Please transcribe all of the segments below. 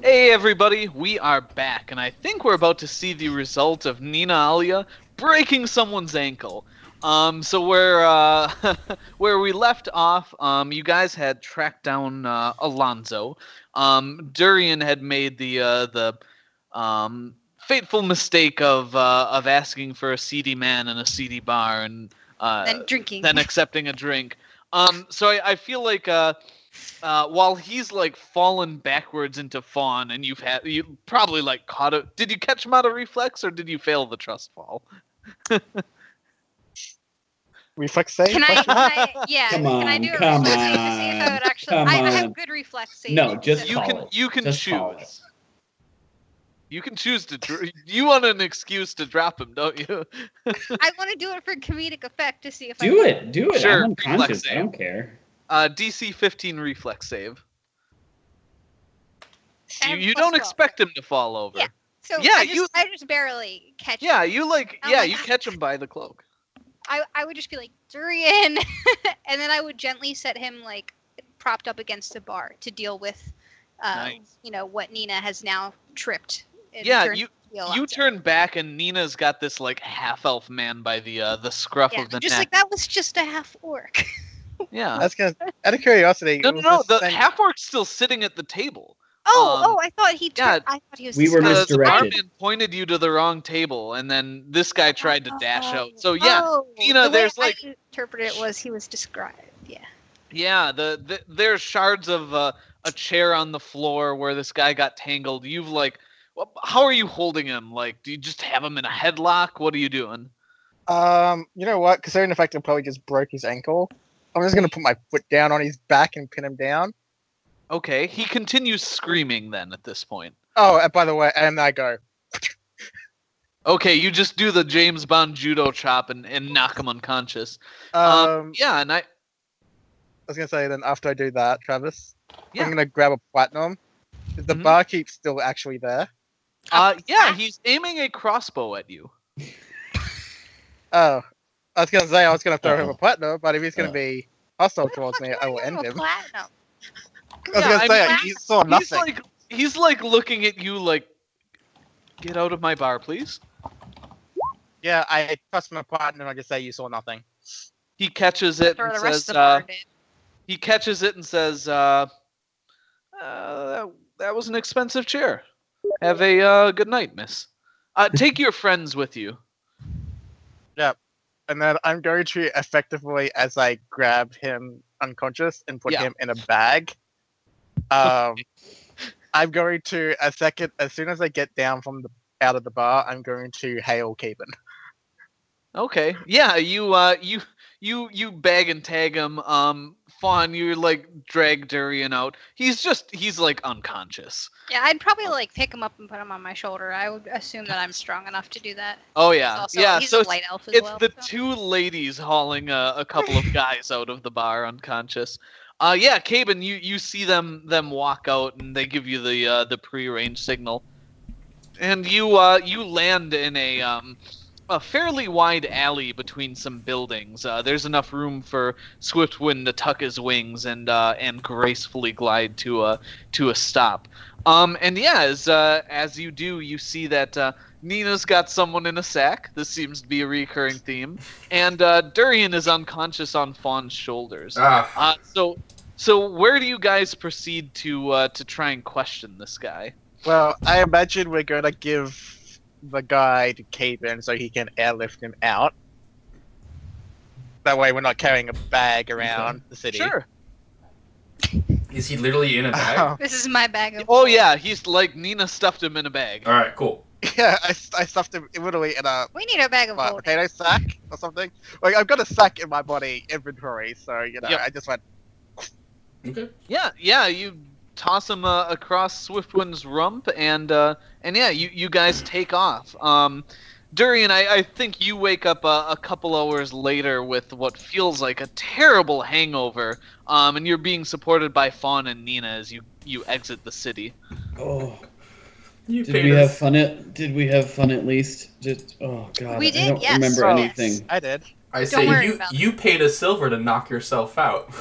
Hey everybody, we are back, and I think we're about to see the result of Nina Alia breaking someone's ankle. So where we left off, you guys had tracked down Alonzo. Durian had made the fateful mistake of asking for a seedy man in a seedy bar and Then drinking. then accepting a drink. So I feel like while he's like fallen backwards into fawn, and you probably like caught it. Did you catch him out of reflex, or did you fail the trust fall? Reflex save? Can I yeah, Come can I on, do a come reflex save to see if I would actually come I on. have good reflex save. No, just You call can it. you can Just call choose. it. You can choose to. You want an excuse to drop him, don't you? I want to do it for comedic effect to see if Do I it. Do it. Sure, I'm reflex unconscious. I save. don't care. DC 15 reflex save. And You plus don't 12. expect him to fall over. Yeah. So Yeah, I just barely catch Yeah, him. you like. I'm Yeah, like, you catch him by the cloak. I would just be like, Durian, and then I would gently set him like propped up against a bar to deal with, Nice. what Nina has now tripped. and Yeah, turned you to be Alonzo. turn back, and Nina's got this like half elf man by the scruff Yeah, of the just neck. like that was just a half orc. Yeah. That's gonna. Out of curiosity. No, was no, this the thing- half orc's still sitting at the table. I thought he. yeah, I thought he was. we were The misdirected. barman pointed you to the wrong table, and then this guy tried to dash out. So Nina, the way there's I like interpreted it was he was described. Yeah. there's shards of a chair on the floor where this guy got tangled. You've like, how are you holding him? Like, do you just have him in a headlock? What are you doing? You know what? Considering the fact I probably just broke his ankle, I'm just gonna put my foot down on his back and pin him down. Okay, he continues screaming then at this point. Oh, and by the way, and I go. Okay, you just do the James Bond judo chop and knock him unconscious. Yeah, and I was gonna say then after I do that, Travis, Yeah. I'm gonna grab a platinum. Is the Mhm. barkeep still actually there? yeah, he's aiming a crossbow at you. Oh, I was gonna say I was gonna throw him a Uh-oh. platinum, but if he's gonna Uh. be hostile towards me, I will end him. Platinum. I was gonna say he saw nothing. He's like looking at you like, get out of my bar, please. Yeah, I toss him a platinum. I just say you saw nothing. He catches it Or and the rest says, of the bar did. he catches it and says, that was an expensive chair. Have a good night, miss. Take your friends with you. And then I'm going to effectively, as I grab him unconscious and put Yeah. him in a bag, I'm going to as soon as I get down from out of the bar, I'm going to hail Caven. Okay. Yeah, you bag and tag him. Fawn, you like drag Durian out. He's like unconscious. Yeah, I'd probably like pick him up and put him on my shoulder. I would assume that I'm strong enough to do that. Oh yeah, Also, yeah. he's So a light elf as it's well. the so. two ladies hauling a couple of guys out of the bar unconscious. Yeah, Caben, you see them walk out, and they give you the prearranged signal, and you land in a fairly wide alley between some buildings. There's enough room for Swiftwind to tuck his wings and gracefully glide to a stop. And yeah, as you do, you see that Nina's got someone in a sack. This seems to be a recurring theme. And Durian is unconscious on Fawn's shoulders. So where do you guys proceed to try and question this guy? Well, I imagine we're going to give the guy to Caven so he can airlift him out. That way we're not carrying a bag around the city. Sure. Is he literally in a bag? Oh, This is my bag of. Oh yeah, he's like Nina stuffed him in a bag. All right, cool. yeah, I stuffed him literally in a We need a bag of gold. potato sack or something. Like I've got a sack in my body inventory, so Yep. I just went. Okay. Yeah, you toss him across Swiftwind's rump, and yeah, you guys take off. Durian, I think you wake up a couple hours later with what feels like a terrible hangover, and you're being supported by Fawn and Nina as you exit the city. Oh, You did paid we us. have fun at least? Just God, We I did, don't yes. remember Oh. Yes. anything. I did. I say worry you about it. you paid us silver to knock yourself out.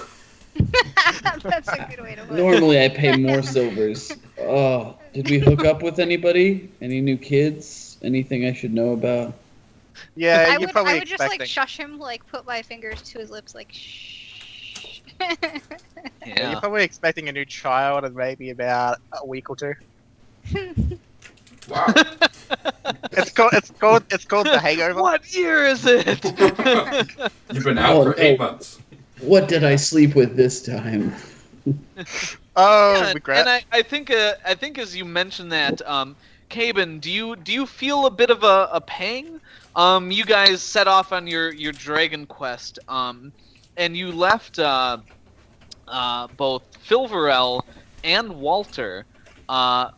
That's a good way to put it. Normally I pay more silvers. Oh, Did we hook up with anybody? Any new kids? Anything I should know about? Yeah, I you're would, probably I would just like expecting. shush him, like put my fingers to his lips, like shh. You're probably expecting a new child in maybe about a week or two. Wow. It's called The Hangover. What year is it? You've been out Oh, for 8 no. months. What did I sleep with this time? Oh, Yeah, regret. and I think as you mentioned that, Caben, do you feel a bit of a pang? You guys set off on your dragon quest, and you left both Filverell and Walter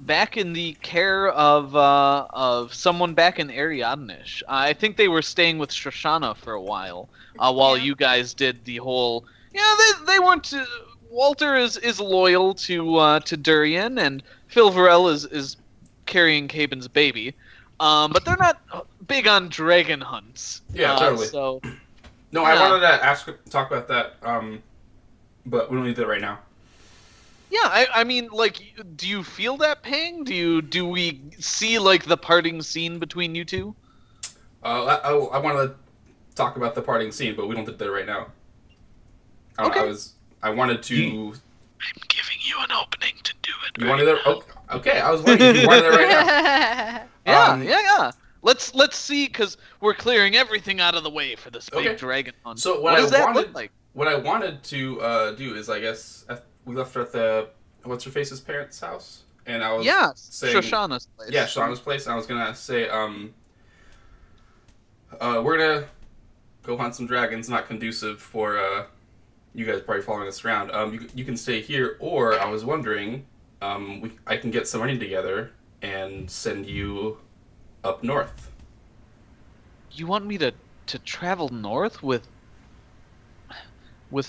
back in the care of someone back in Ariadnish. I think they were staying with Shoshana for a while while Yeah. you guys did the whole. Yeah, they weren't. Walter is loyal to Durian, and Filverell is carrying Caben's baby. But they're not big on dragon hunts. Yeah, totally. So No, I Yeah. wanted to talk about that, but we don't need that right now. yeah, I mean, like, do you feel that pang? Do we see like the parting scene between you two? I want to talk about the parting scene, but we don't do that right now. Okay. I wanted to. I'm giving you an opening to do it. You wanted it? Oh, okay, I was wondering if you wanted it right now. Yeah, Um, yeah. Let's see, because we're clearing everything out of the way for this big Okay. dragon hunt. So what does that wanted, look like? What I wanted to do is, I guess, we left her at the what's her face's parents' house, and I was Yeah, saying, Shoshana's place. yeah, Shauna's place. And I was gonna say, we're gonna go hunt some dragons. Not conducive for you guys probably following us around. You can stay here, or I was wondering, I can get some money together and send you up north. You want me to travel north with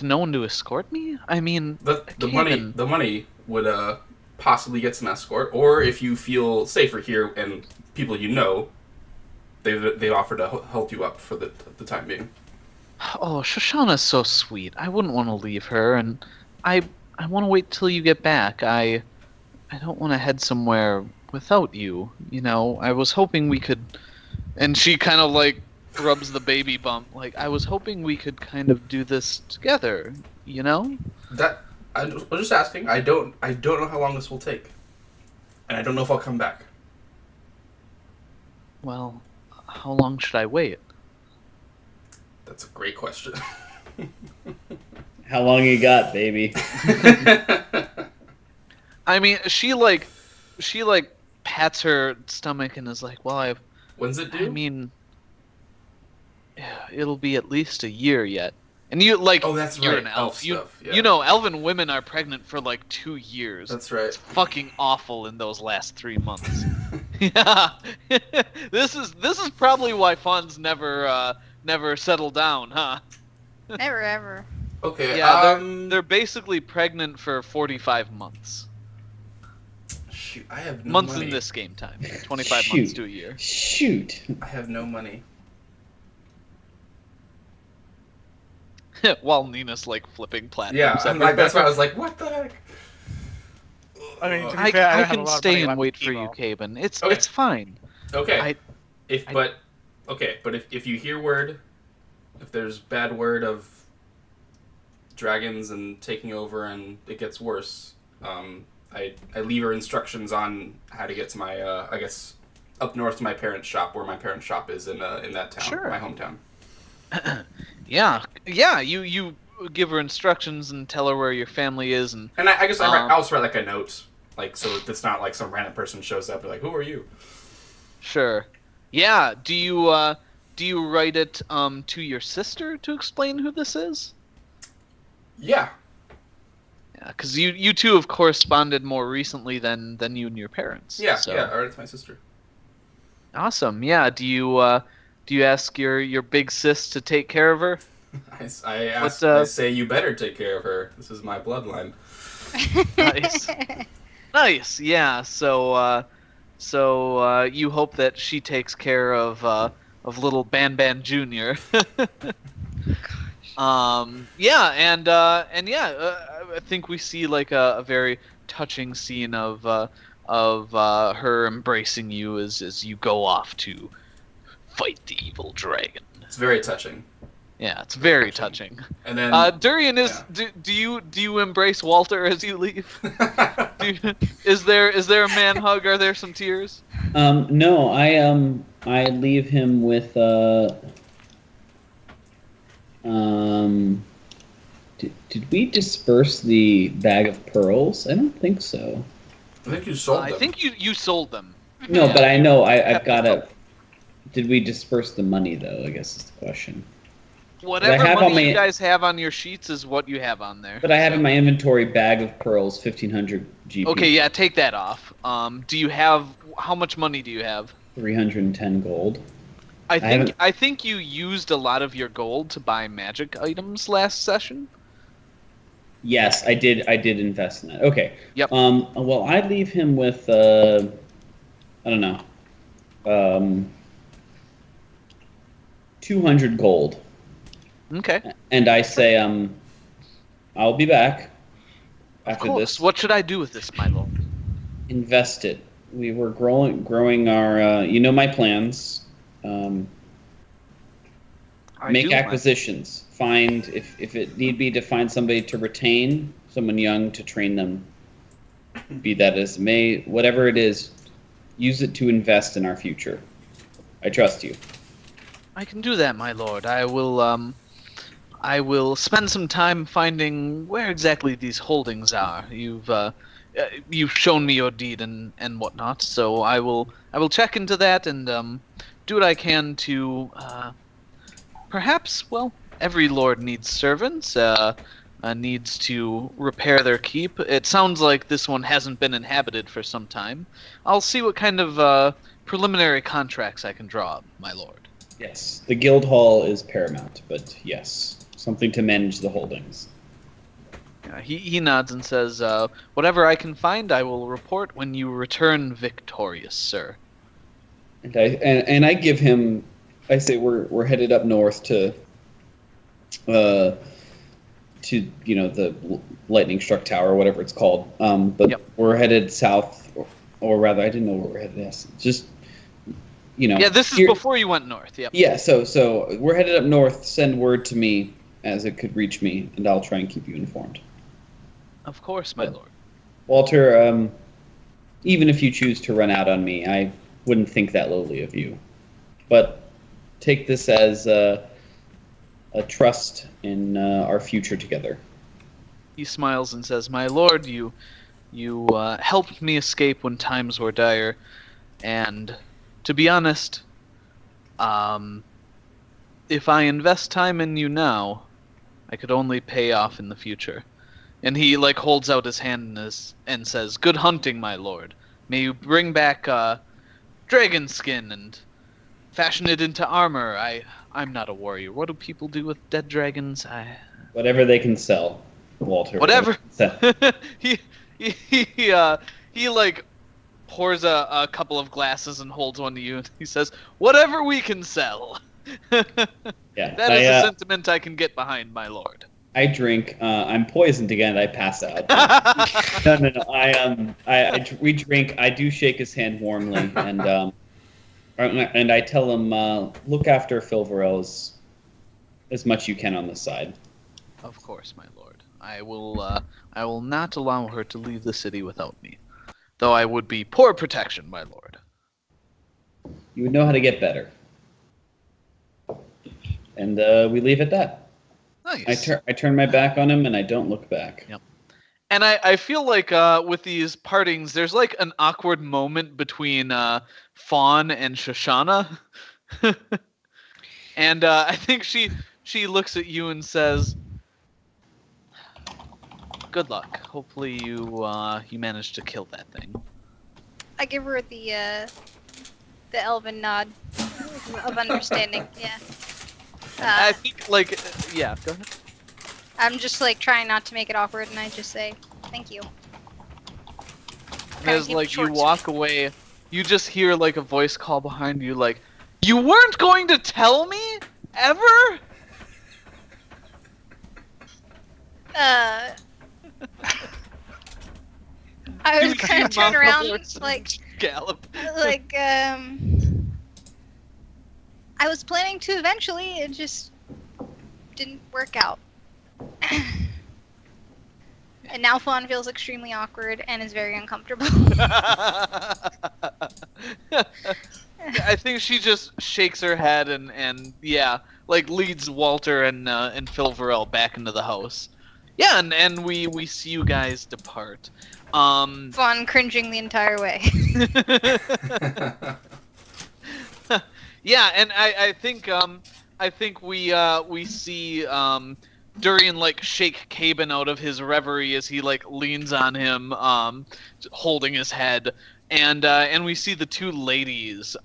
no one to escort me? I mean, The money Caben. the money would possibly get some escort, or if you feel safer here and people you know, they offer to help you up for the time being. Oh, Shoshana's so sweet. I wouldn't want to leave her, and I want to wait till you get back. I don't want to head somewhere without you. You know, I was hoping we could. And she kind of like rubs the baby bump. Like, I was hoping we could kind of do this together. You know? I was just asking. I don't know how long this will take, and I don't know if I'll come back. Well, how long should I wait? That's a great question. How long you got, baby? I mean, she pats her stomach and is like, "Well, When's it due? I mean, it'll be at least a year yet." And you like, Oh, that's you're right, an elf elf. stuff, yeah. You know, elven women are pregnant for like 2 years. That's right. It's fucking awful in those last 3 months. Yeah, this is probably why Fawn's never settle down, huh? Never ever. Okay. Yeah, they're basically pregnant for 45 months. Shoot, I have no Months money. in this game time. 25 months Shoot. to a year. Shoot. I have no money. While Nina's like flipping platinums. Yeah, I'm like, that's why I everywhere. was like, what the heck? I mean, to be I fair, I don't have a can lot of stay money and left wait to for you, keep Caben. It's Okay. fine. Okay. I- But if you hear word, if there's bad word of dragons and taking over and it gets worse, I leave her instructions on how to get to my I guess up north to my parents' shop, where my parents' shop is in that town, Sure. my hometown. Yeah. You give her instructions and tell her where your family is, and And I guess I Um, also write like a note, like so it's not like some random person shows up and like, who are you? sure. Yeah. Do you write it to your sister to explain who this is? Yeah. Yeah, because you two have corresponded more recently than you and your parents. Yeah. So. Yeah. I write it to my sister. Awesome. Yeah. Do you ask your big sis to take care of her? I say you better take care of her. This is my bloodline. Nice. Nice. Yeah. So you hope that she takes care of little Ban Junior. Yeah, and yeah, I think we see like a very touching scene of her embracing you as you go off to fight the evil dragon. It's very touching. Yeah, it's very touching. And then Durian, do you embrace Walter as you leave? Is there a man hug? Are there some tears? No, I leave him with Did we disperse the bag of pearls? I don't think so. I think you sold them. I think you sold them. No, Yeah. but I know I've got to. Did we disperse the money though? I guess is the question. Whatever have money on my- you guys have on your sheets is what you have on there. But I have in my inventory bag of pearls, 1,500 GP. Okay, yeah, take that off. Do you have how much money do you have? 310 gold. I haven't- think you used a lot of your gold to buy magic items last session. Yes, I did. I did invest in that. Okay. Yep. Well, I leave him with I don't know, 200 gold, Okay. and I say I'll be back Of after course. this. What should I do with this, my lord? Invest it. We were growing our. You know my plans. I Make do, acquisitions. Find if it need be to find somebody to retain, someone young to train them. Be that as may, whatever it is, use it to invest in our future. I trust you. I can do that, my lord. I will spend some time finding where exactly these holdings are. You've shown me your deed and whatnot, so I will check into that and do what I can to perhaps, well, every lord needs servants, needs to repair their keep. It sounds like this one hasn't been inhabited for some time. I'll see what kind of preliminary contracts I can draw up, my lord. Yes, the guild hall is paramount, but yes, something to manage the holdings. He nods and says, whatever I can find, I will report when you return victorious, sir. And I give him. I say we're headed up north to the lightning struck tower, or whatever it's called. But Yep. we're headed south, or rather, I didn't know where we're headed. Yes, just Yeah, this is here- before you went north. Yep. Yeah, so we're headed up north. Send word to me as it could reach me, and I'll try and keep you informed. Of course, my lord. Walter, even if you choose to run out on me, I wouldn't think that lowly of you. But take this as a trust in our future together. He smiles and says, my lord, you helped me escape when times were dire, and to be honest, if I invest time in you now, I could only pay off in the future. And he holds out his hand and says, good hunting, my lord. May you bring back dragon skin and fashion it into armor. I'm not a warrior. What do people do with dead dragons? Whatever they can sell, Walter. Whatever. Sell. he pours a couple of glasses and holds one to you, and he says, whatever we can sell. Yeah, That is a sentiment I can get behind, my lord. I drink. I'm poisoned again. I pass out. No. We drink. I do shake his hand warmly, and I tell him, look after Phil Varel as much you can on this side. Of course, my lord. I will not allow her to leave the city without me. Though I would be poor protection, my lord. You would know how to get better. And we leave it at that. Nice. I turn my back on him and I don't look back. Yep. And I feel like with these partings, there's an awkward moment between Fawn and Shoshana. And I think she looks at you and says, good luck. Hopefully you manage to kill that thing. I give her the elven nod of understanding. Yeah. I think yeah, go ahead. I'm just trying not to make it awkward, and I just say thank you. And as you walk away, you just hear a voice call behind you, you weren't going to tell me ever? I was You kind of see turn Mama around, Horse like, gallop. I was planning to eventually, it just didn't work out. And now Fawn feels extremely awkward and is very uncomfortable. I think she just shakes her head and yeah, like leads Walter and Phil Varell back into the house. Yeah, and we see you guys depart. Fawn cringing the entire way. Yeah, and I think we see Durian like shake Caben out of his reverie as he like leans on him, holding his head, and we see the two ladies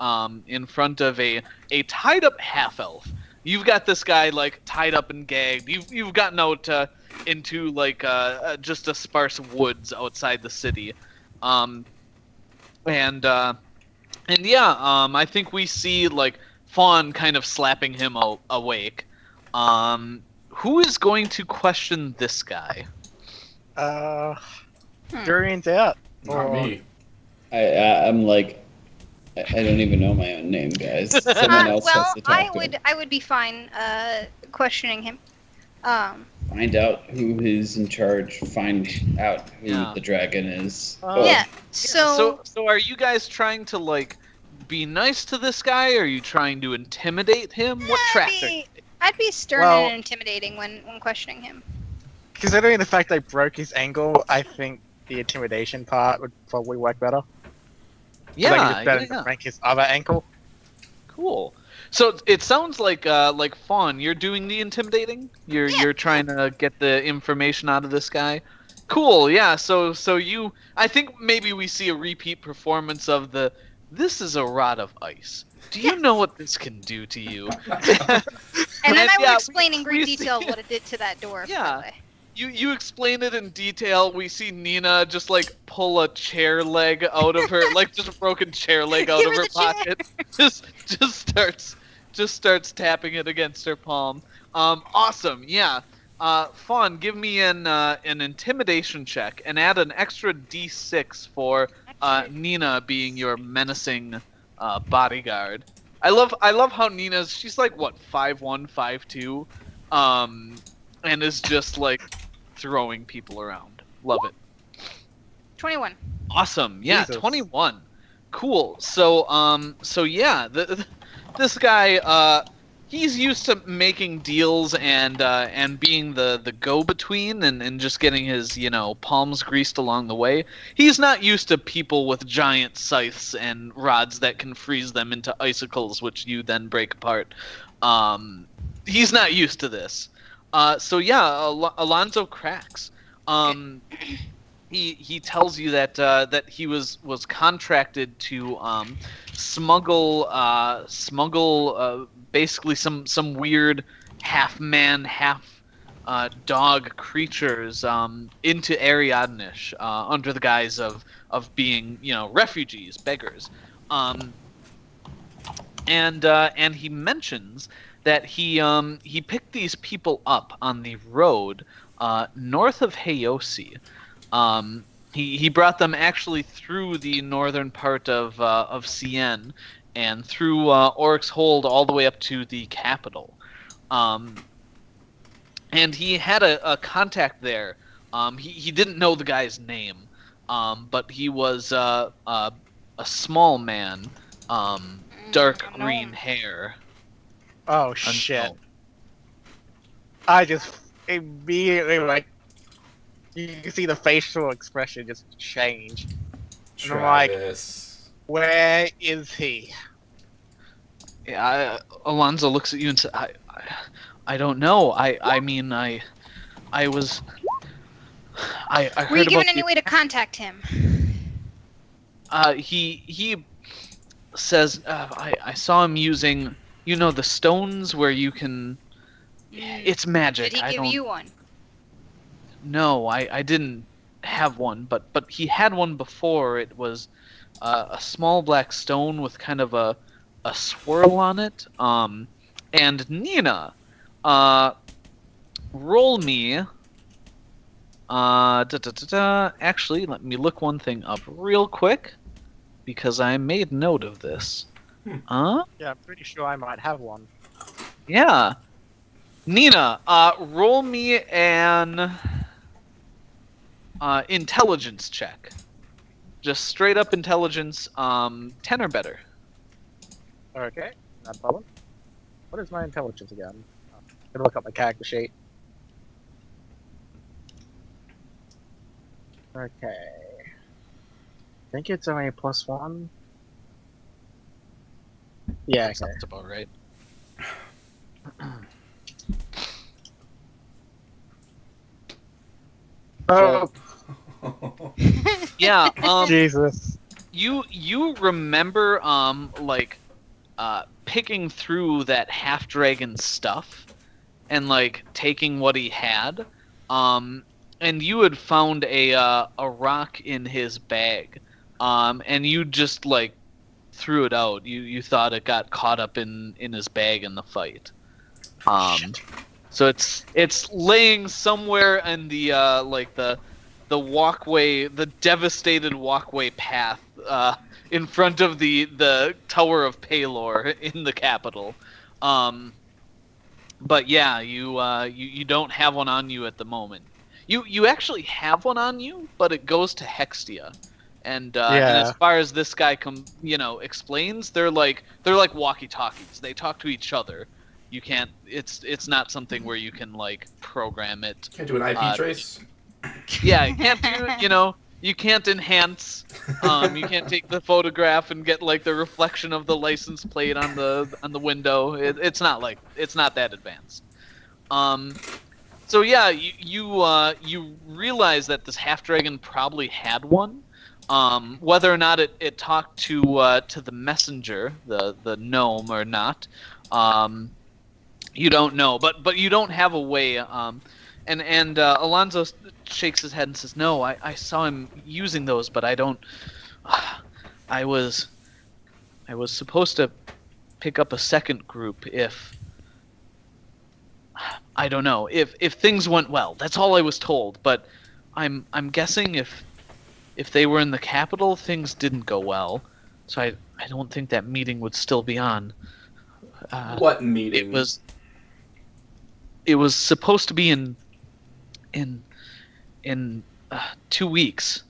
in front of a tied up half elf. You've got this guy like tied up and gagged. You've gotten out into like just a sparse woods outside the city, and yeah, I think we see like Fawn kind of slapping him awake. Who is going to question this guy? Durian's out. Not me. I'm like, I don't even know my own name, guys. Someone else well, has to talk to him. I would be fine questioning him. Find out who is in charge. Find out who Yeah. the dragon is. Yeah. So So are you guys trying to like be nice to this guy? Or are you trying to intimidate him? What track? I'd be stern Well- and intimidating when questioning him. Considering the fact I broke his ankle, I think the intimidation part would probably work better. 'Cause I can Yeah, just better yeah, break his other ankle. cool. So it sounds like Fawn, you're doing the intimidating. You're trying to get the information out of this guy. Cool, yeah. So you, I think maybe we see a repeat performance of the. This is a rod of ice. Do you know what this can do to you? And then I would yeah, explain in great we see- detail what it did to that door. Yeah. By the way. You explain it in detail. We see Nina just like pull a chair leg out of her, like just a broken chair leg out Give of her her the chair. pocket. just starts tapping it against her palm. Awesome. Yeah. Fawn, give me an intimidation check and add an extra D6 for Nina being your menacing bodyguard. I love how she's like what 5'1", 5'2", and is just like throwing people around. Love it. 21. Awesome. Yeah, Jesus. 21. Cool. So yeah, this guy he's used to making deals and being the go-between and just getting his, palms greased along the way. He's not used to people with giant scythes and rods that can freeze them into icicles, which you then break apart. He's not used to this. So yeah, Alonzo cracks. He tells you that he was contracted to smuggle basically some weird half man half dog creatures into Ariadnish under the guise of being refugees, beggars, and he mentions that he picked these people up on the road north of Heyosi. He brought them actually through the northern part of Cien and through Oryx Hold all the way up to the capital. And he had a contact there. He didn't know the guy's name, but he was a small man, dark I know green him. hair. Oh shit! Oh. I just immediately you can see the facial expression just change. And I'm like, Travis. where is he? Yeah, Alonzo looks at you and says, I don't know. I mean, I heard Were you about given any the- way to contact him? He says I saw him using the stones where you can. It's magic. Did he I give don't. you one? No, I didn't have one, but he had one before. It was a small black stone with kind of a swirl on it. And Nina, roll me Actually, let me look one thing up real quick, because I made note of this. Yeah, I'm pretty sure I might have one. Yeah. Nina, roll me an intelligence check. Just straight up intelligence, 10 or better. Okay, no problem. What is my intelligence again? I'm gonna look up my character sheet. Okay. I think it's only a +1. Yeah, okay. Sounds about right. Oh, Yeah, Jesus. you remember picking through that half dragon stuff and like taking what he had, and you had found a rock in his bag, and you just like threw it out. You thought it got caught up in his bag in the fight. So it's laying somewhere in the the walkway, the devastated walkway path in front of the Tower of Palor in the capital. But yeah, you don't have one on you at the moment. You actually have one on you, but it goes to Hextia. And as far as this guy explains, they're like walkie-talkies. They talk to each other. You can't. It's not something where you can like program it. Can't do an IP trace. Yeah, you can't do. You can't enhance. You can't take the photograph and get like the reflection of the license plate on the window. It's not that advanced. So yeah, you realize that this half dragon probably had one. Whether or not it talked to the messenger, the gnome, or not, you don't know. But you don't have a way. And Alonzo shakes his head and says, "No, I saw him using those, but I don't. I was supposed to pick up a second group if." I don't know if things went well. That's all I was told. But I'm guessing if they were in the capital, things didn't go well. So I don't think that meeting would still be on. What meeting? It was supposed to be in 2 weeks.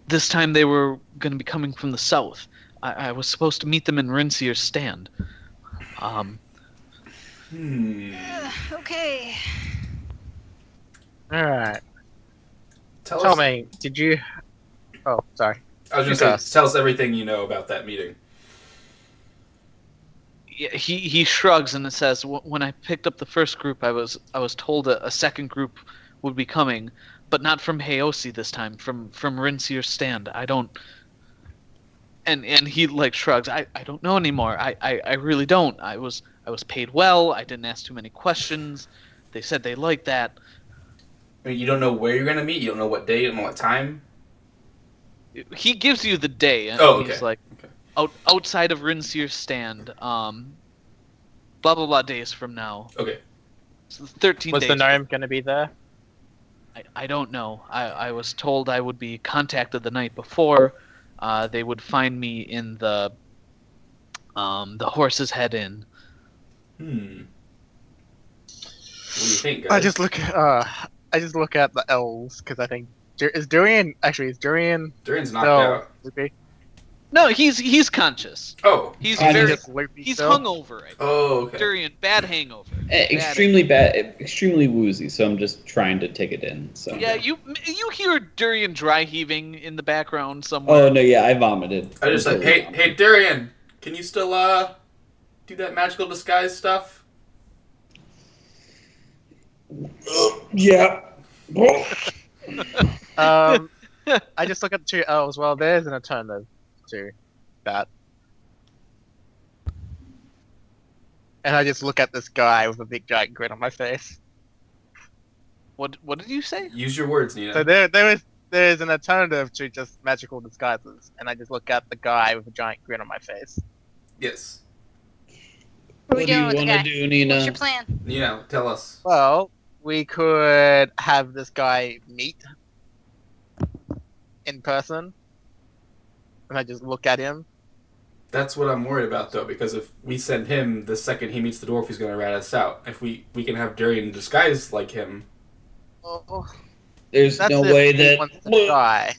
This time they were going to be coming from the south. I was supposed to meet them in Rinsier's stand. Okay. Alright. Tell me, did you... Oh, sorry. I was just going to say, tell us everything you know about that meeting. Yeah, he shrugs and it says, "When I picked up the first group, I was told a second group would be coming, but not from Heosi this time, from Rinsier's stand. I don't." And he like shrugs. I don't know anymore. I really don't. I was paid well. I didn't ask too many questions. They said they liked that. I mean, you don't know where you're gonna meet. You don't know what day. You don't know what time. He gives you the day. And okay. He's like, outside of Rinsier's stand. Blah blah blah days from now. Okay. So 13 was days. Was the gnome gonna be there? I don't know. I was told I would be contacted the night before. They would find me in the Horse's Head Inn. What do you think, guys? I just look at the elves because I think is Durian Durian's knocked out. Loopy? No, he's conscious. Oh, he's he's hungover right now. Oh, okay. Durian, bad hangover. Extremely bad, extremely woozy. So I'm just trying to take it in. So yeah, you hear Durian dry heaving in the background somewhere. Oh no, yeah, I vomited. I just like, hey Durian, can you still do that magical disguise stuff? Yeah. I just look at the two elves. Well, there's an alternative to that. And I just look at this guy with a big giant grin on my face. What did you say? Use your words, Nina. So there's an alternative to just magical disguises, and I just look at the guy with a giant grin on my face. Yes. What are we doing with the guy? Do, Nina? What's your plan? Nina, tell us. Well, we could have this guy meet in person, and I just look at him. That's what I'm worried about, though, because if we send him the second he meets the dwarf, he's going to rat us out. If we can have Durian disguise like him. Oh, There's that's no if way he that. wants to die.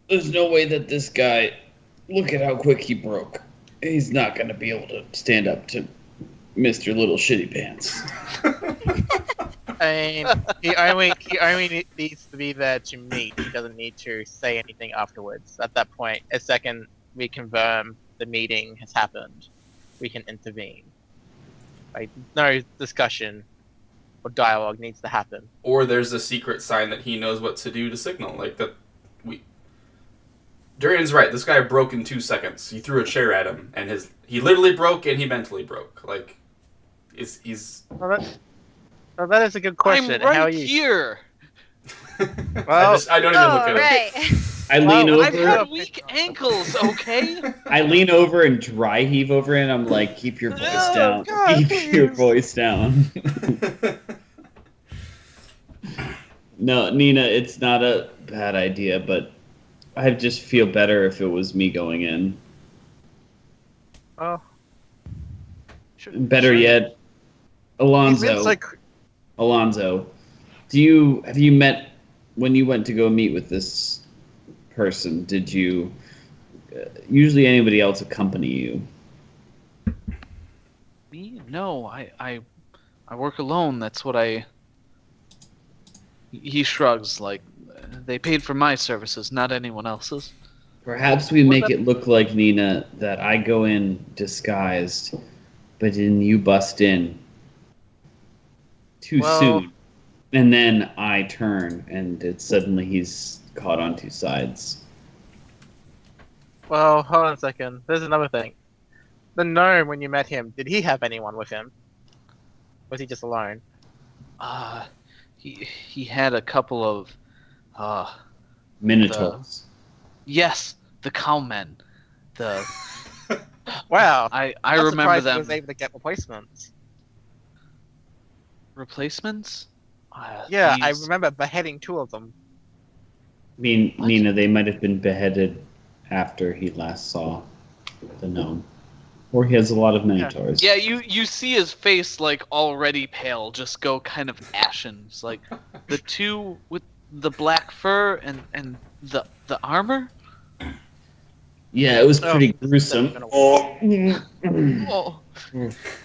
There's no way that this guy. Look at how quick he broke. He's not going to be able to stand up to Mr. Little Shitty Pants. I mean, he only needs to be there to meet. He doesn't need to say anything afterwards. At that point, a second we confirm the meeting has happened, we can intervene. Like, no discussion or dialogue needs to happen. Or there's a secret sign that he knows what to do to signal. Like, that we... Durian's right. This guy broke in 2 seconds. He threw a chair at him, and he literally broke and he mentally broke. Like, he's... Well, that is a good question. I'm right How are you? here. Well, I don't even look at him. Right. I lean Well, I've over. had weak ankles, okay? I lean over and dry heave over it. And I'm like, keep your voice Oh, down. God, Keep your please. voice down. No, Nina, it's not a bad idea, but I just feel better if it was me going in. Oh, Better Sure. yet, he's been Alonzo. so Alonzo, have you met when you went to go meet with this person? Did you usually anybody else accompany you? Me? No, I work alone. That's what I. He shrugs like they paid for my services, not anyone else's. Perhaps we make it look like, Nina, that I go in disguised, but then you bust in too Well- soon, and then I turn, and suddenly he's caught on two sides. Well, hold on a second. There's another thing. The gnome, when you met him, did he have anyone with him? Was he just alone? He had a couple of Minotaurs. yes, the cowmen. The Wow. I I'm remember surprised them. He was able to get replacements. Replacements? Yeah, I these- remember beheading 2 of them. I mean, What? Nina, they might have been beheaded after he last saw the gnome. Or he has a lot of minotaurs. Yeah, you see his face like already pale, just go kind of ashen. It's like the two with the black fur and the armor. Yeah, it was Oh, pretty gruesome. Oh.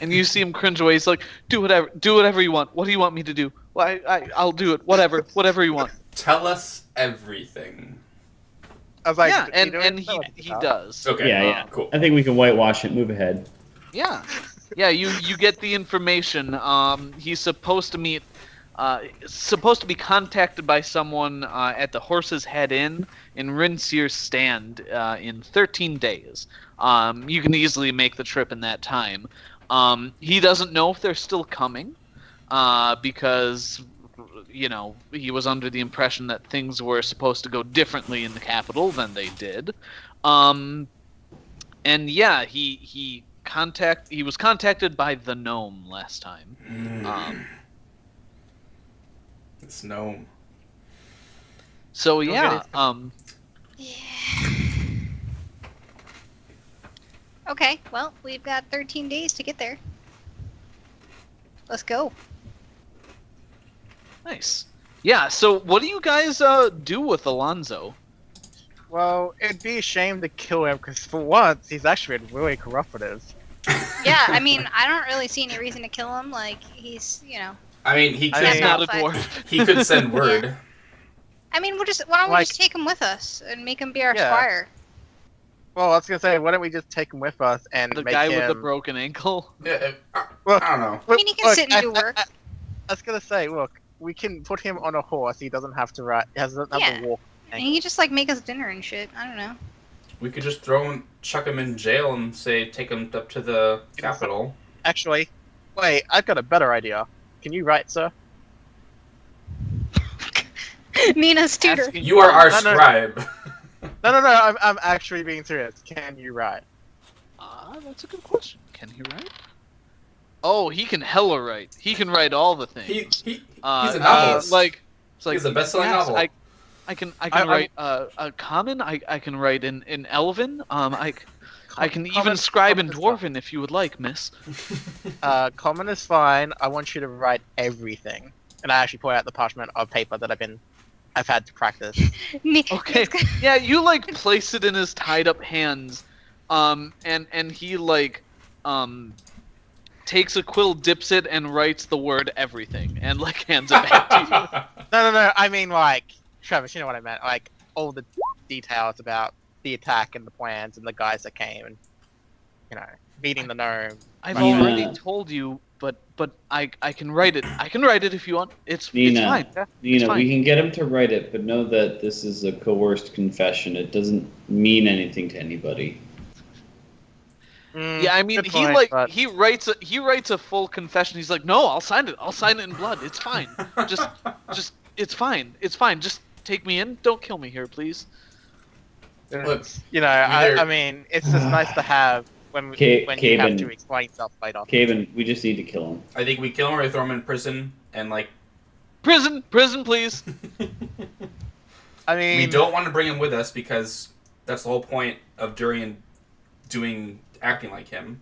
And you see him cringe away. He's like, do whatever you want. What do you want me to do? Well, I'll do it. Whatever you want. Tell us everything. I was like, Yeah, "You and don't and know he what to he talk." does. Okay, Yeah. cool. I think we can whitewash it. Move ahead. Yeah, yeah. You get the information. He's supposed to meet. Supposed to be contacted by someone at the Horse's Head Inn in Rinsier's Stand in 13 days. You can easily make the trip in that time. He doesn't know if they're still coming because, you know, he was under the impression that things were supposed to go differently in the capital than they did. And yeah, he was contacted by the gnome last time. This gnome. So You'll yeah, get it. Yeah. Okay, well, we've got 13 days to get there. Let's go. nice. Yeah, so what do you guys do with Alonzo? Well, it'd be a shame to kill him because for once he's actually been really cooperative. Yeah, I mean, I don't really see any reason to kill him. Like, he's, you know. I mean, he I could, He's mean- not a Fine. dwarf. he could send word. I mean, why don't we Like- just take him with us and make him be our Yeah. squire? Well, I was gonna say, why don't we just take him with us and The make guy him... with the broken ankle. Yeah, Well, I don't know. I mean, he can sit and do I- work. I was gonna say, look, we can put him on a horse. He doesn't have to ride. He doesn't have Yeah. to walk. And he can just, like, make us dinner and shit. I don't know. We could just chuck him in jail and say, take him up to the capital. Actually, wait, I've got a better idea. Can you write, sir? Nina's tutor. Asking- You are our No, no. scribe. No, I'm actually being serious. Can you write? That's a good question. Can he write? Oh, he can hella write. He can write all the things. He's a Uh, novelist. like it's like He's a best-selling yes, novel. I can I- write a common. I can write in Elven. I can even Common- scribe in common is Dwarven if you would like, miss. Common is fine. I want you to write everything. And I actually point out the parchment of paper that I've had to practice. Okay. Yeah, you like place it in his tied up hands, and he like takes a quill, dips it, and writes the word everything, and like hands it back to you. No. I mean, like, Travis, you know what I meant. Like, all the details about the attack and the plans and the guys that came and, beating the gnome. I've Nina. already told you, but I can write it. I can write it if you want. It's Nina. fine. Yeah, it's Nina, fine. we can get him to write it, but know that this is a coerced confession. It doesn't mean anything to anybody. Yeah, I mean, Good point, but- he writes a full confession. He's like, no, I'll sign it. I'll sign it in blood. It's fine. Just it's fine. It's fine. Just take me in. Don't kill me here, please. Look, I mean, it's just nice to have when you have Caben. to explain yourself later. Caven, we just need to kill him. I think we kill him or we throw him in prison and like Prison, please. I mean, we don't want to bring him with us because that's the whole point of Durian acting like him.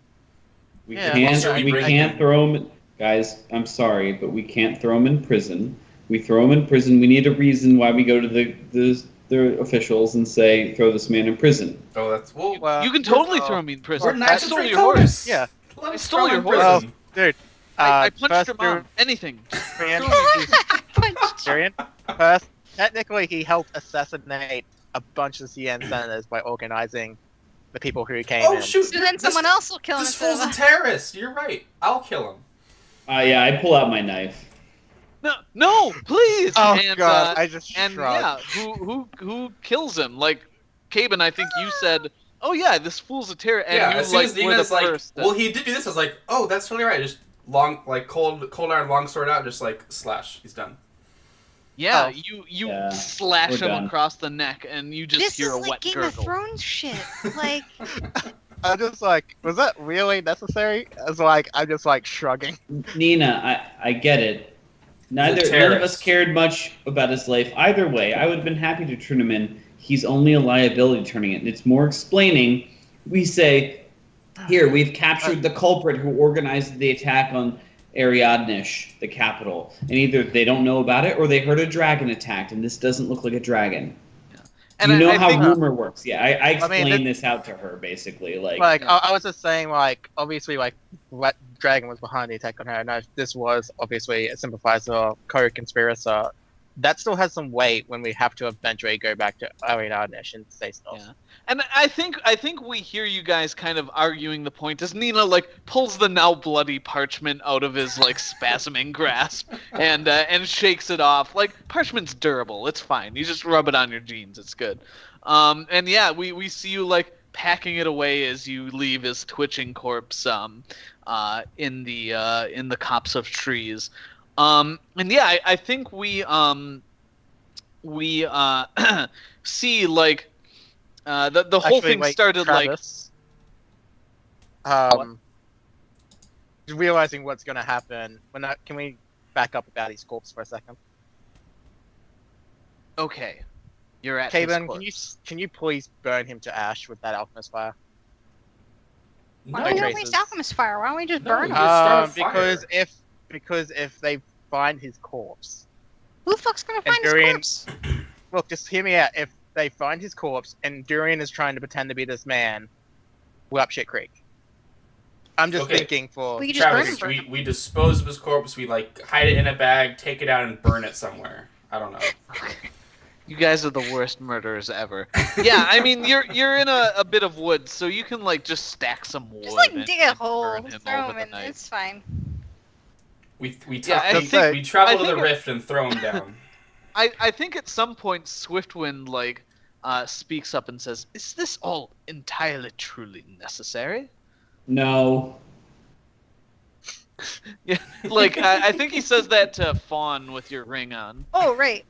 We Yeah, can't. also We bring can't him- throw him. Guys, I'm sorry, but we can't throw him in prison. We throw him in prison. We need a reason why we go to the officials and say throw this man in prison. Oh, that's well, You can totally well, throw me in prison. we're I knights of stole your horse. Draconis. Yeah. Let I us stole throw him your in horse. prison. Dude, I punched first your mom. Anything. Durian, first, technically, he helped assassinate a bunch of CN senators by organizing the people who came Oh in. shoot! So then this- someone else will kill him This instead of fool's a us. terrorist. You're right. I'll kill him. Yeah, I pull out my knife. No, please. Oh and, god, I just And shrugged. yeah, who kills him? Like, Caben, I think you said, "Oh yeah, this fool's a terror," and Yeah, you as soon as were the Nina's like, first. well, he did do this. I was like, oh, that's totally right. Just cold iron, long sword out, just like slash. He's done. yeah, Oh. you Yeah, slash we're him done. across the neck, and you just This hear is a like wet Game gurgle. of Thrones shit. Like, I'm just like, was that really necessary? I'm just like shrugging. Nina, I get it. None of us terrorist. cared much about his life. Either way, I would have been happy to turn him in. He's only a liability turning it. And it's more explaining. We say, here, we've captured the culprit who organized the attack on Ariadnish, the capital. And either they don't know about it or they heard a dragon attacked, and this doesn't look like a dragon. And You know I how think, rumor works. Yeah, I explained that- this out to her, basically. Like, I was just saying, like, obviously, like, what dragon was behind the attack on her, and this was obviously a sympathizer, co-conspirator. That still has some weight when we have to eventually go back to Ariadnish and say stuff. Yeah. And I think we hear you guys kind of arguing the point as Nina like pulls the now bloody parchment out of his like spasming grasp and shakes it off. Like parchment's durable, it's fine. You just rub it on your jeans, it's good. And yeah, we see you like packing it away as you leave his twitching corpse in the copse of trees. And yeah, I think we see like the whole Actually, thing wait, started like Travis, realizing what's going to happen. Can we back up about his corpse for a second? okay, you're at his Caben, corpse. can you please burn him to ash with that alchemist fire? No, why don't we traces. waste alchemist fire? Why don't we just No, burn you him? just start a fire. Because if they find his corpse, Who the fuck's gonna and find his Durian- corpse? look, just hear me out. If they find his corpse and Durian is trying to pretend to be this man, we're up shit creek. I'm just Okay. thinking for We could just burn Travis, him. we dispose of his corpse. We like hide it in a bag, take it out, and burn it somewhere. I don't know. You guys are the worst murderers ever. Yeah, I mean you're in a bit of wood, so you can like just stack some wood. Just like and- dig a and hole, burn him throw over him the in. night. It's fine. We Yeah, I think- we travel I to the think- rift and throw him down. I think at some point Swiftwind like speaks up and says, "Is this all entirely truly necessary?" no. Yeah, like I think he says that to Fawn with your ring on. Oh right,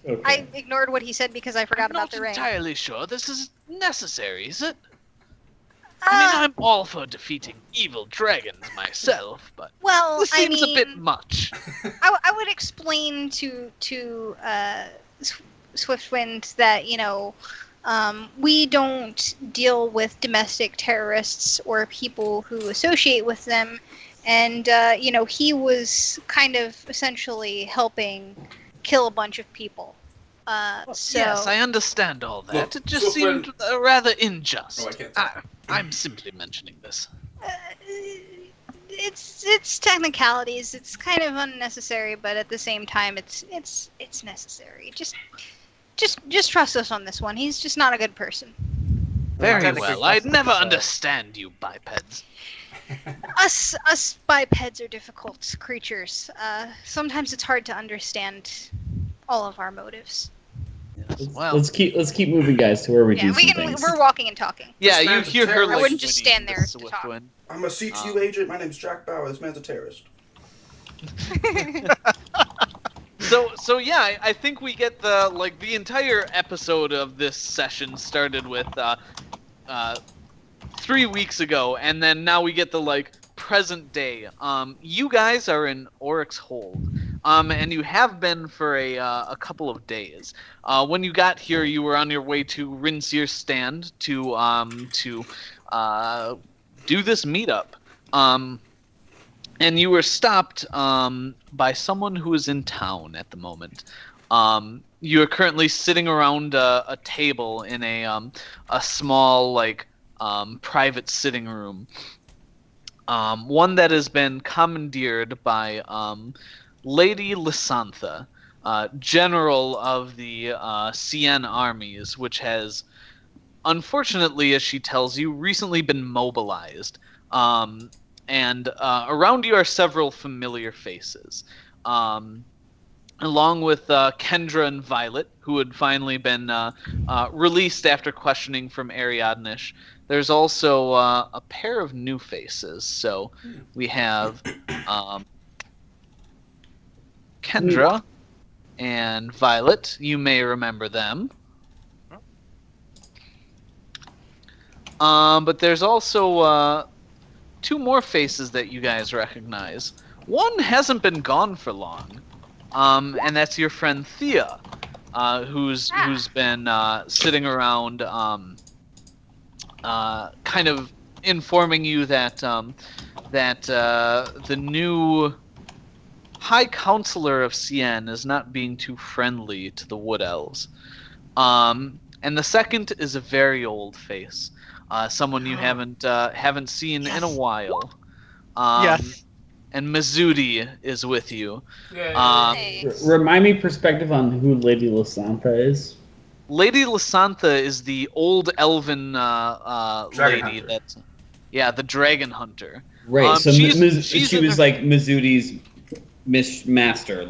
Okay. I ignored what he said because I forgot I'm about not the ring. entirely sure this is necessary, is it? I'm all for defeating evil dragons myself, but Well, this I seems mean, a bit much. I would explain to Swiftwind that we don't deal with domestic terrorists or people who associate with them, and he was kind of essentially helping kill a bunch of people. So Yes, I understand all that. Look, It just so seemed rather unjust. Oh, I can't talk. I'm simply mentioning this. it's technicalities. It's kind of unnecessary, but at the same time, it's necessary. Just trust us on this one. He's just not a good person. Very Technically, well. I'd that's never so. understand you bipeds. Us bipeds are difficult creatures. Sometimes it's hard to understand all of our motives. Yes, well, Let's keep moving, guys, to where we Yeah, do we some can. things. We're walking and talking. yeah, This you man's a hear her terrorist. like I wouldn't just whinnying stand to there to talk. Swiftwind. I'm a CTU agent. My name's Jack Bauer. This man's a terrorist. So yeah, I think we get the entire episode of this session started with 3 weeks ago, and then now we get the present day. You guys are in Oryx Hold, and you have been for a couple of days. When you got here, you were on your way to Rinseer Stand to do this meetup. And you were stopped by someone who is in town at the moment. You are currently sitting around a table in a small private sitting room. One that has been commandeered by Lady Lysantha, general of the CN armies, which has, unfortunately, as she tells you, recently been mobilized. And around you are several familiar faces, along with Kendra and Violet, who had finally been released after questioning from Ariadnish. There's also a pair of new faces. So we have Kendra and Violet. You may remember them. But there's also two more faces that you guys recognize. One hasn't been gone for long, and that's your friend Thea, who's been sitting around, kind of informing you that the new High Counselor of Cien is not being too friendly to the Wood Elves. And the second is a very old face. Someone you haven't seen in a while. Yes. And Mizudi is with you. Yay. Nice. Remind me perspective on who Lady Lysantha is. Lady Lysantha is the old elven Dragon lady hunter. the dragon hunter. Right. So she's she in was the- like Mizudi's master,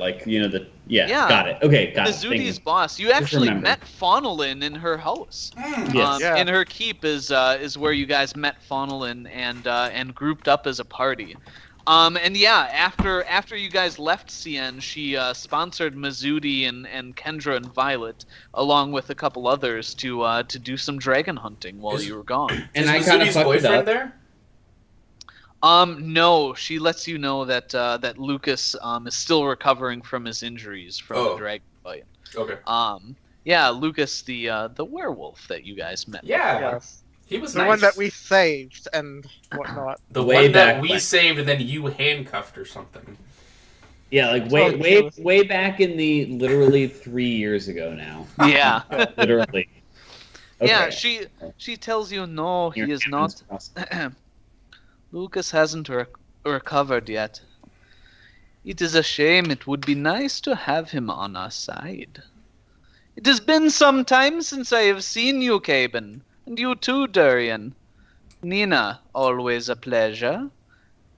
Yeah. Got it. Okay, got it. Thank Mizudi's you. boss. You actually remember. met Faunolin in her house. Yes. Yeah. In her keep is where you guys met Faunolin and grouped up as a party. And yeah, after you guys left CN, she sponsored Mizudi and Kendra and Violet, along with a couple others, to do some dragon hunting while Is- you were gone. And Is I kind of Mizuti's fucked it boyfriend up. there? No, she lets you know that Lucas is still recovering from his injuries from the Oh. dragon fight. Okay. Yeah, Lucas, the werewolf that you guys met. Yeah. Yes. He was The nice. one that we saved and whatnot. The Way one that back we when. saved and then you handcuffed or something. Yeah, like way back in the literally 3 years ago now. Yeah. Literally. Yeah, Okay. she tells you no, he Your is not. heavens. Lucas hasn't recovered yet. It is a shame. It would be nice to have him on our side. It has been some time since I have seen you, Caben. And you too, Durian. Nina, always a pleasure.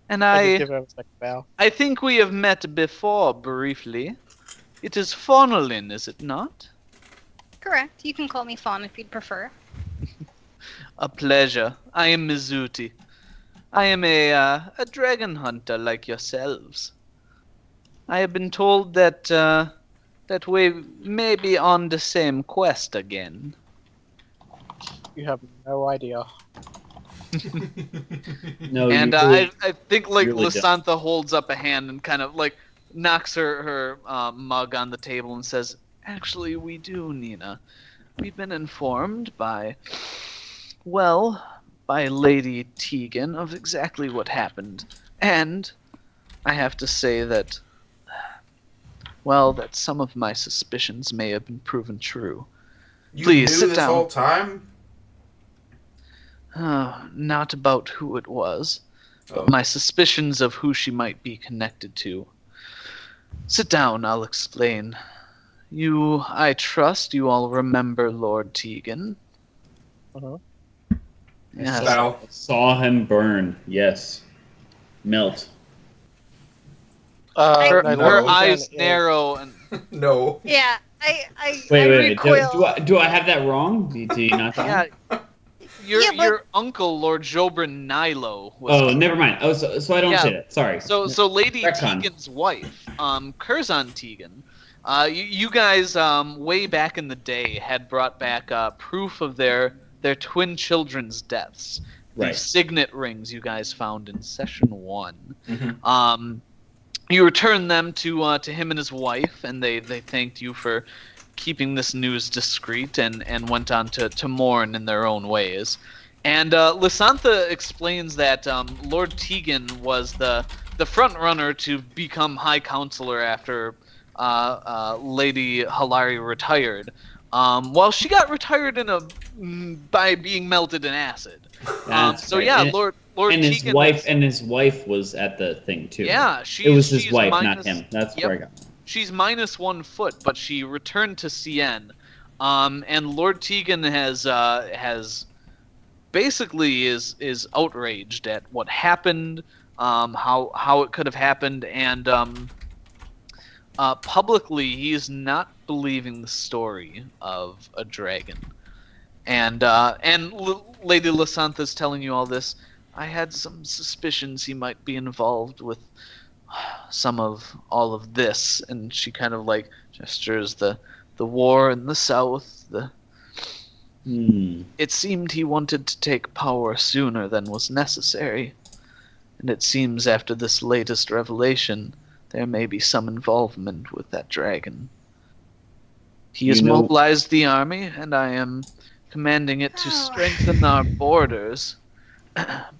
And I I just give him a second bow. think we have met before, briefly. It is Faunolin, is it not? Correct. You can call me Fawn if you'd prefer. A pleasure. I am Mizuti. I am a dragon hunter like yourselves. I have been told that we may be on the same quest again. You have no idea. No, And you really, I think like really Lysantha holds up a hand and kind of like knocks her mug on the table and says, "Actually, we do, Nina. We've been informed by Lady Tegan of exactly what happened, and I have to say that, that some of my suspicions may have been proven true. You Please, knew sit this down. whole time? Not about who it was, but Oh. my suspicions of who she might be connected to. Sit down, I'll explain. I trust you all remember Lord Tegan. Uh-huh. Yes. Bow. saw him burn. Yes, melt. Her, no, her Lord eyes Tegan is- narrow and No. Yeah, I Wait. recoil. Do I have that wrong? Do you not? yeah. Your Yeah, but- your uncle, Lord Jobrin Nilo, was Oh, never mind. Oh, so I don't Yeah. say that. Sorry. So Lady Retcon. Tegan's wife, Curzon Tegan, you guys way back in the day had brought back proof of their twin children's deaths. The Right. signet rings you guys found in session 1. Mhm. You returned them to him and his wife, and they thanked you for keeping this news discreet and went on to mourn in their own ways. And Lysantha explains that Lord Tegan was the front runner to become High Counselor after Lady Hilari retired. Well, she got retired by being melted in acid. That's So right. yeah, and, Lord and his Tegan wife is- and his wife was at the thing too. yeah, it was his she's wife, minus- not him. That's Yep. where I got. She's minus 1 foot, but she returned to CN. And Lord Tegan has basically is outraged at what happened, how it could have happened, and publicly he is not believing the story of a dragon. And Lady Lysantha's telling you all this. I had some suspicions he might be involved with some of all of this, and she kind of like gestures the war in the south. It seemed he wanted to take power sooner than was necessary, and it seems after this latest revelation there may be some involvement with that dragon. He has mobilized the army, and I am commanding it to strengthen our borders.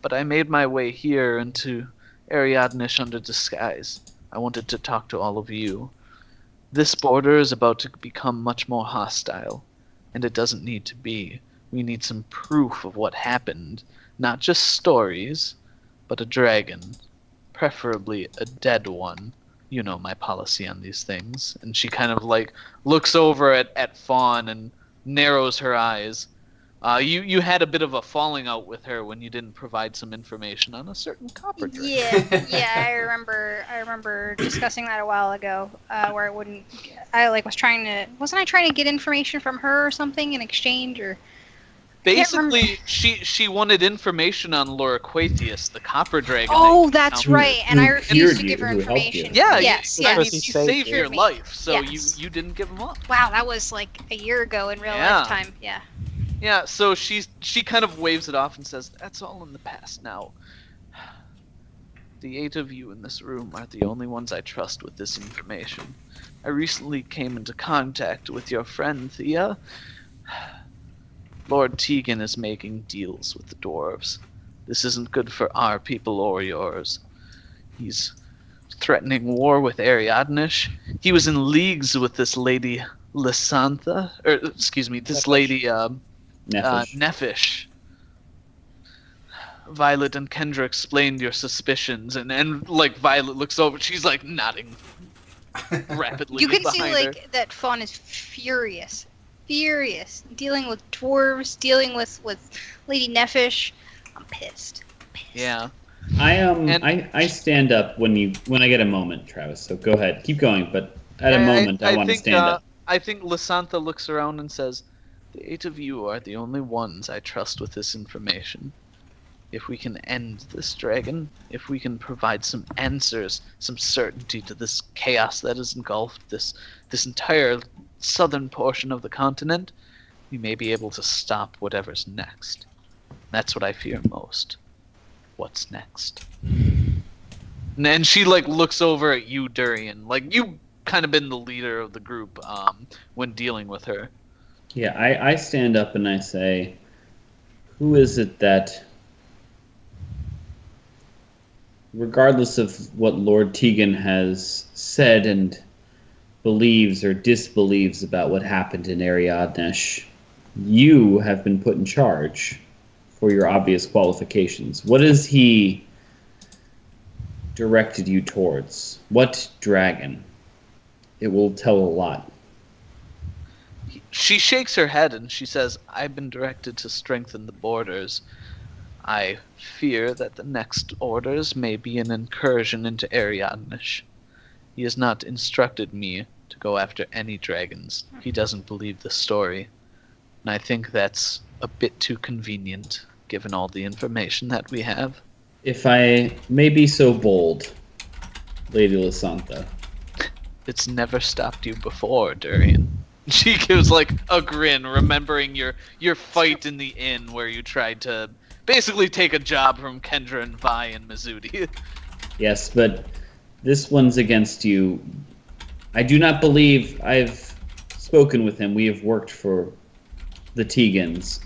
But I made my way here into Ariadnish under disguise. I wanted to talk to all of you. This border is about to become much more hostile, and it doesn't need to be. We need some proof of what happened. Not just stories, but a dragon. Preferably a dead one. You know my policy on these things. And she kind of like looks over at Fawn and narrows her eyes. You had a bit of a falling out with her when you didn't provide some information on a certain copper dragon. Yeah, I remember discussing that a while ago, where wasn't I trying to get information from her or something in exchange, or Basically, she wanted information on Loriquatius, the copper dragon. oh, that's Who- right, and I who refused to cured give her you, who helped you. information. Yeah, yes, I mean, yes. he He saved saved your me. life, so Yes. you didn't give him up. Wow, that was like a year ago in real Yeah. lifetime. Yeah. Yeah, so she kind of waves it off and says, "That's all in the past now. The 8 of you in this room are the only ones I trust with this information. I recently came into contact with your friend Thea. Lord Tegan is making deals with the dwarves. This isn't good for our people or yours. He's threatening war with Ariadnish. He was in leagues with this lady Lysantha, this lady Nephish. Nephish. Violet and Kendra explained your suspicions, and like Violet looks over, she's like nodding rapidly. You can see behind her. like that Fawn is furious, dealing with dwarves, dealing with Lady Nephish. I'm pissed. Yeah. I stand up when I get a moment, Travis. So go ahead, keep going. But at a moment, I want to think, stand up. I think Lysantha looks around and says, "The 8 of you are the only ones I trust with this information. If we can end this dragon, if we can provide some answers, some certainty to this chaos that has engulfed this entire southern portion of the continent, we may be able to stop whatever's next." That's what I fear most. What's next? And she like looks over at you, Durian. Like you kind of been the leader of the group when dealing with her. Yeah, I stand up and I say, who is it that, regardless of what Lord Tegan has said and believes or disbelieves about what happened in Ariadnesh, you have been put in charge for your obvious qualifications. What has he directed you towards? What dragon? It will tell a lot. She shakes her head and she says, I've been directed to strengthen the borders. I fear that the next orders may be an incursion into Ariadnesh. He has not instructed me to go after any dragons. He doesn't believe the story. And I think that's a bit too convenient, given all the information that we have. If I may be so bold, Lady Lysantha. It's never stopped you before, Durian. She gives like a grin, remembering your fight in the inn where you tried to basically take a job from Kendra and Vi and Mizudi. Yes, but this one's against you. I do not believe I've spoken with him. We have worked for the Tegans.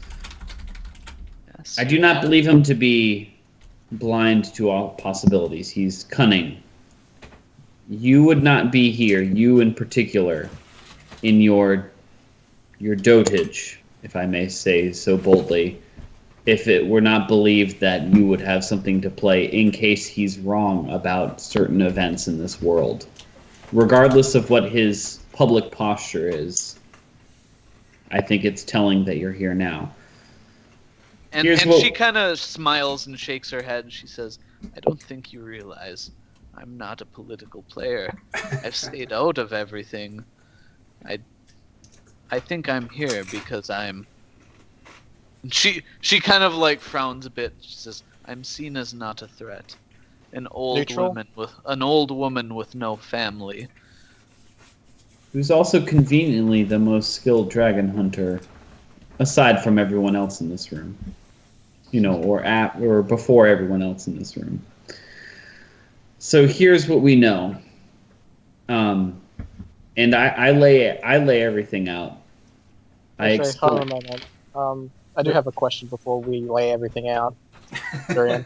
Yes, I do not believe him to be blind to all possibilities. He's cunning. You would not be here, you in particular, in your dotage, if I may say so boldly, if it were not believed that you would have something to play in case he's wrong about certain events in this world. Regardless of what his public posture is, I think it's telling that you're here now. And she kind of smiles and shakes her head. She says, I don't think you realize I'm not a political player. I've stayed out of everything. I think I'm here because I'm... She kind of like frowns a bit. She says, I'm seen as not a threat. An old woman with no family. Who's also conveniently the most skilled dragon hunter, aside from everyone else in this room. You know, or before everyone else in this room. So here's what we know. And I lay everything out. Hold on a moment. I do have a question before we lay everything out. Durian.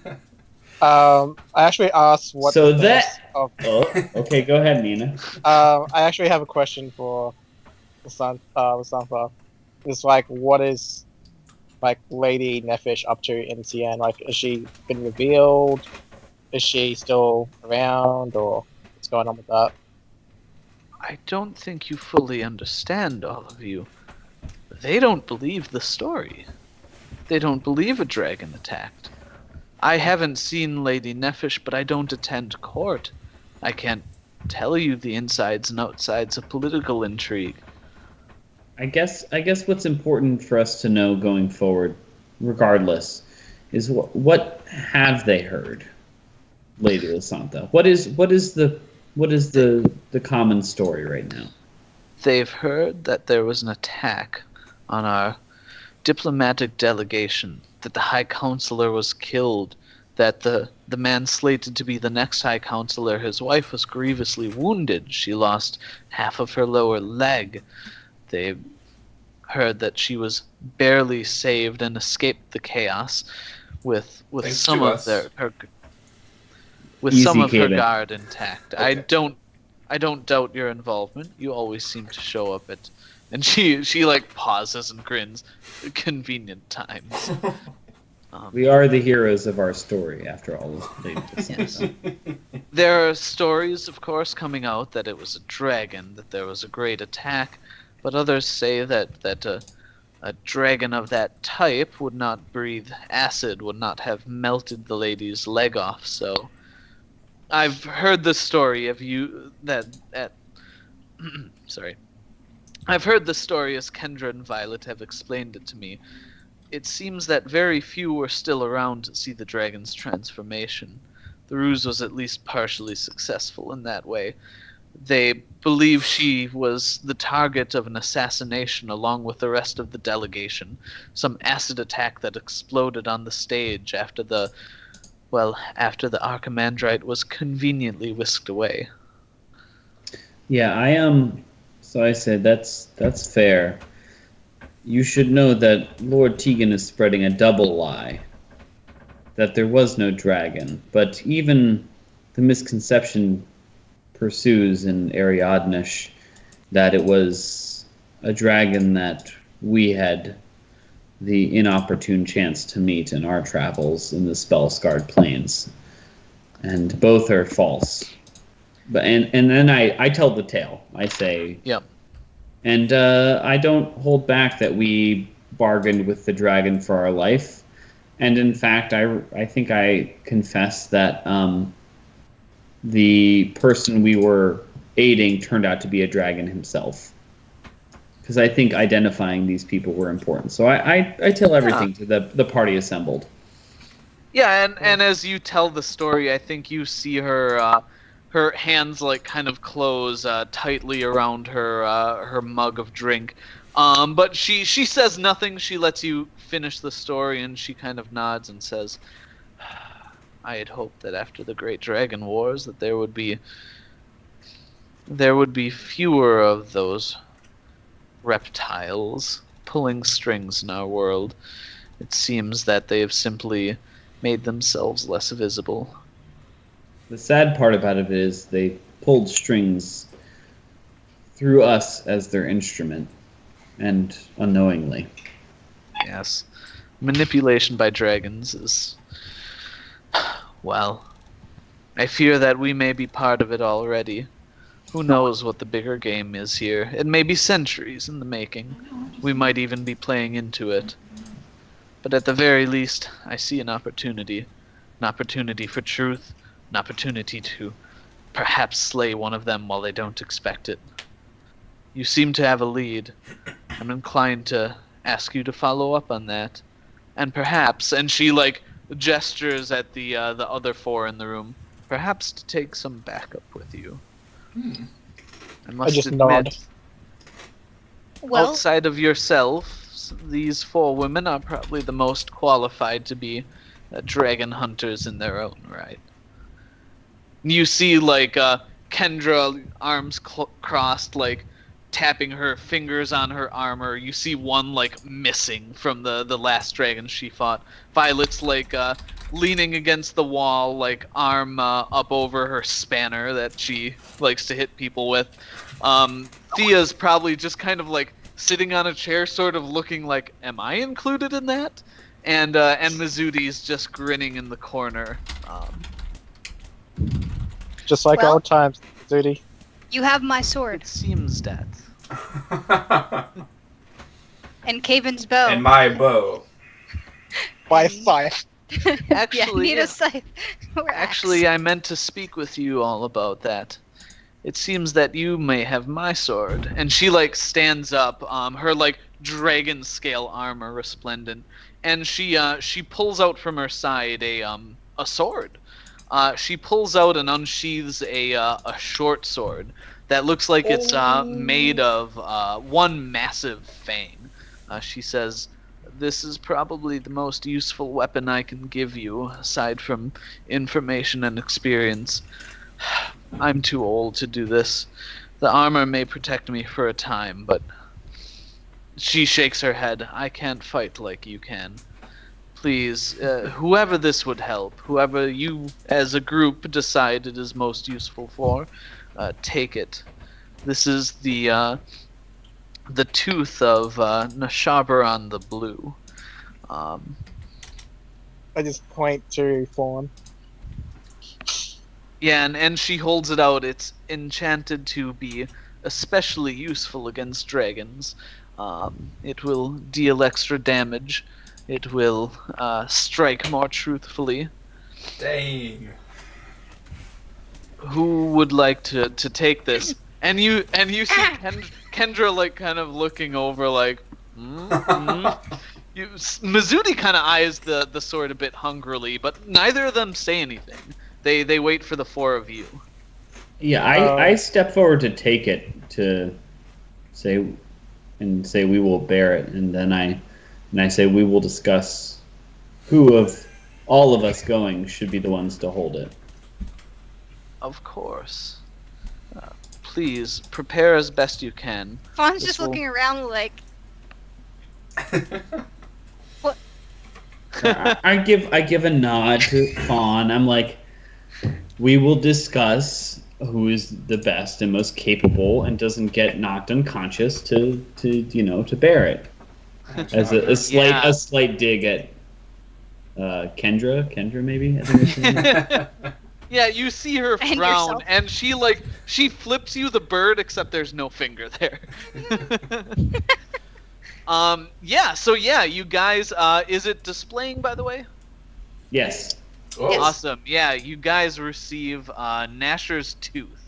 I actually asked what. So that. Oh, okay. Go ahead, Nina. I actually have a question for Lysantha. It's like, what is like Lady Nephish up to in TN? Like, is she been revealed? Is she still around, or what's going on with that? I don't think you fully understand, all of you. They don't believe the story. They don't believe a dragon attacked. I haven't seen Lady Nephish, but I don't attend court. I can't tell you the insides and outsides of political intrigue. I guess what's important for us to know going forward, regardless, is what have they heard, Lady Lysantha? What is the common story right now? They've heard that there was an attack on our diplomatic delegation, that the High Counselor was killed, that the man slated to be the next High Counselor, his wife was grievously wounded. She lost half of her lower leg. They heard that she was barely saved and escaped the chaos with Thanks some to of us. some of her Kaden. guard intact. Okay. I don't doubt your involvement. You always seem to show up at, and she like pauses and grins, convenient times. We are the heroes of our story, after all, Lady Lysantha. There are stories, of course, coming out that it was a dragon, that there was a great attack, but others say that a dragon of that type would not breathe acid, would not have melted the lady's leg off. So I've heard the story of you sorry. I've heard the story as Kendra and Violet have explained it to me. It seems that very few were still around to see the dragon's transformation. The ruse was at least partially successful in that way. They believe she was the target of an assassination along with the rest of the delegation. Some acid attack that exploded on the stage after the Archimandrite was conveniently whisked away. Yeah, so I said that's fair. You should know that Lord Tegan is spreading a double lie. That there was no dragon, but even the misconception pursues in Ariadnesh that it was a dragon that we had the inopportune chance to meet in our travels in the spell-scarred plains. And both are false. But and then I tell the tale. I say, Yep. And I don't hold back that we bargained with the dragon for our life. And in fact, I think I confess that the person we were aiding turned out to be a dragon himself. Because I think identifying these people were important. So I tell everything to the party assembled. Yeah, and as you tell the story, I think you see her her hands like kind of close tightly around her mug of drink. But she says nothing. She lets you finish the story, and she kind of nods and says, I had hoped that after the Great Dragon Wars that there would be fewer of those reptiles pulling strings in our world. It seems that they have simply made themselves less visible. The sad part about it is they pulled strings through us as their instrument, and unknowingly. Yes. Manipulation by dragons is... Well, I fear that we may be part of it already. Who knows what the bigger game is here? It may be centuries in the making. We might even be playing into it. But at the very least, I see an opportunity. An opportunity for truth. An opportunity to perhaps slay one of them while they don't expect it. You seem to have a lead. I'm inclined to ask you to follow up on that. And perhaps, and she gestures at the other four in the room, perhaps to take some backup with you. I must just admit, nod. Well, outside of yourself, these four women are probably the most qualified to be dragon hunters in their own right. You see, Kendra, arms crossed, tapping her fingers on her armor. You see one, missing from the last dragon she fought. Violet's, leaning against the wall, arm up over her spanner that she likes to hit people with. Thea's probably just kind of, sitting on a chair, sort of looking like, am I included in that? And Mizuti's just grinning in the corner. Just like Well- old times, Zudi. you have my sword It seems that. and Caven's bow. And my bow. By scythe. Actually, yeah, need a scythe. Or axe. Actually, I meant to speak with you all about that. It seems that you may have my sword. And she stands up, her dragon scale armor resplendent, and she pulls out from her side a sword. She pulls out and unsheathes a short sword that looks like it's made of one massive fang. She says, "This is probably the most useful weapon I can give you, aside from information and experience. I'm too old to do this. The armor may protect me for a time, but..." She shakes her head. "I can't fight like you can. Please, whoever this would help, whoever you as a group decide it is most useful for, take it. This is the tooth of Nashabaran the Blue." I just point to Fawn. Yeah, and she holds it out. It's enchanted to be especially useful against dragons. It will deal extra damage. It will strike more truthfully. Dang. Who would like to take this? And you see Kendra kind of looking over Mizuti kind of eyes the sword a bit hungrily, but neither of them say anything. They wait for the four of you. Yeah, I step forward to take it to say we will bear it, and then I say we will discuss who of all of us going should be the ones to hold it. Of course. Please prepare as best you can. Fawn's This just will- looking around like, I give a nod to Fawn. I'm like, we will discuss who is the best and most capable and doesn't get knocked unconscious to bear it. As a slight dig at Kendra maybe. I think that's her name. Yeah, you see her And frown, yourself. and she flips you the bird, except there's no finger there. You guys, is it displaying, by the way? Yes. Oh, Yes. Awesome. Yeah, you guys receive Nasher's Tooth,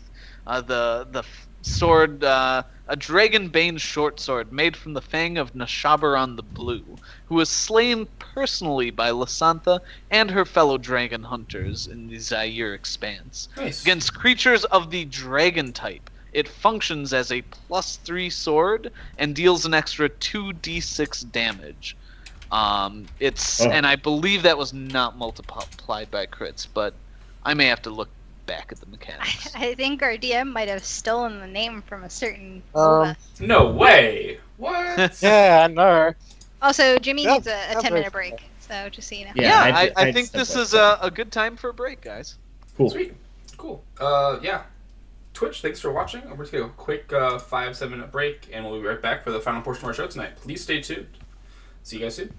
the sword, a Dragonbane short sword made from the fang of Nashabaran the Blue, who was slain personally by Lysantha and her fellow dragon hunters in the Zaire Expanse. nice. Against creatures of the dragon type, it functions as a +3 sword and deals an extra 2d6 damage. And I believe that was not multiplied by crits, but I may have to look back at the mechanics. I think our DM might have stolen the name from a certain MOBA. No way. What? Yeah, I know. Also, Jimmy Yeah, needs a that's 10-minute very break, so just so you know. Yeah, I'd I think step this up. is a good time for a break, guys. Cool. Sweet. Cool. Yeah. Twitch, thanks for watching. We're going to take a quick 5-7 minute break, and we'll be right back for the final portion of our show tonight. Please stay tuned. See you guys soon.